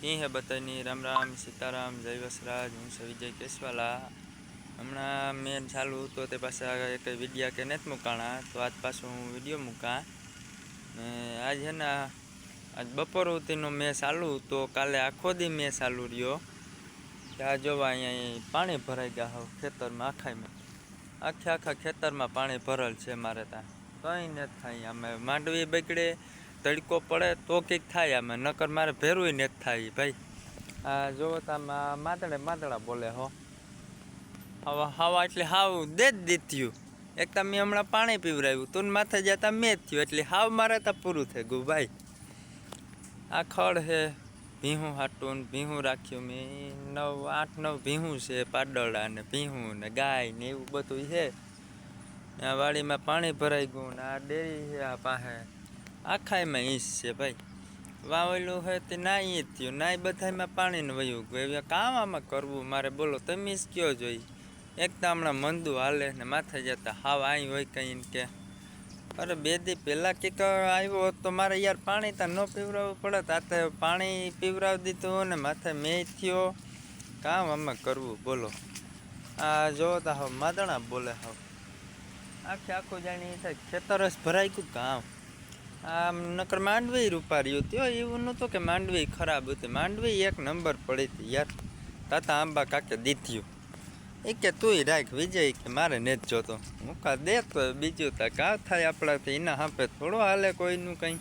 કી હે બધાની રામ રામ સીતારામ જય વસરાજ। હું છે વિજય કેશવાલા। હમણાં મેં ચાલુ તો તે પાછા એક વિડીયા કે નથી મૂકાણા, તો આજ પાછું હું વિડીયો મૂકા ને આજ હે ને આજ બપોર સુધીનો મેં ચાલુ તો કાલે આખો દી મેં ચાલુ રહ્યો। ત્યાં જોવા અહીંયા પાણી ભરાઈ ગયા હોય ખેતરમાં, આખા ખેતરમાં પાણી ભરેલ છે મારે ત્યાં, કંઈ નથી થાય। અમે માંડવી બગડે, તડકો પડે તો કંઈક થાય, અમે નકર મારે ભેરું નથી થાય ભાઈ। આ જોવો તો માદડા બોલે હો, હવા એટલે હાવ દે જ દીધ્યું। એક તો મેં હમણાં પાણી પીવરાવ્યું તું, માથે જતા મેં જ થયું, એટલે હાવ મારે તો પૂરું થઈ ગયું ભાઈ। આ ખડ હે ભીહું હાટું, ભીહું રાખ્યું મેં 8-9 ભીહું છે, પાડડા ને ભીહું ને ગાય ને એવું બધું છે। આ વાડીમાં પાણી ભરાઈ ગયું ને આ ડેરી છે આ પાસે, આખામાં ઈંચ છે ભાઈ। વાવેલું છે તે ના ઈ જ થયું, ના બધામાં પાણીને વયું ગયું। કામ આમાં કરવું મારે બોલો, તમે જ કયો જોઈ। એક તો હમણાં મંદુ હાલે ને માથે જતા હાવ અહીં હોય કંઈ કે અરે 2 દી પહેલાં કંઈક આવ્યો હોત તો મારે યાર પાણી તો ન પીવરાવવું પડે, તાતે પાણી પીવરાવી દીધું ને માથે મેં થયો। કામ આમાં કરવું બોલો। આ જોવો તો હાવ માદણા બોલે, હાવ આખું જાણી થાય ખેતર જ ભરાઈ ગયું કામ। આમ નકર માંડવી રૂપાર્યું ત્યો, એવું નહોતું કે માંડવી ખરાબ હતી, માંડવી 1 નંબર પડી હતી યાર। તાતા આંબા કાકે દીધ્યું એ કે તુંય રાખ વિજય, કે મારે નથી જોતો, હું કા દે તો બીજું તો કાં થાય આપણાથી, એના હાંપે થોડો હાલે કોઈનું કંઈ।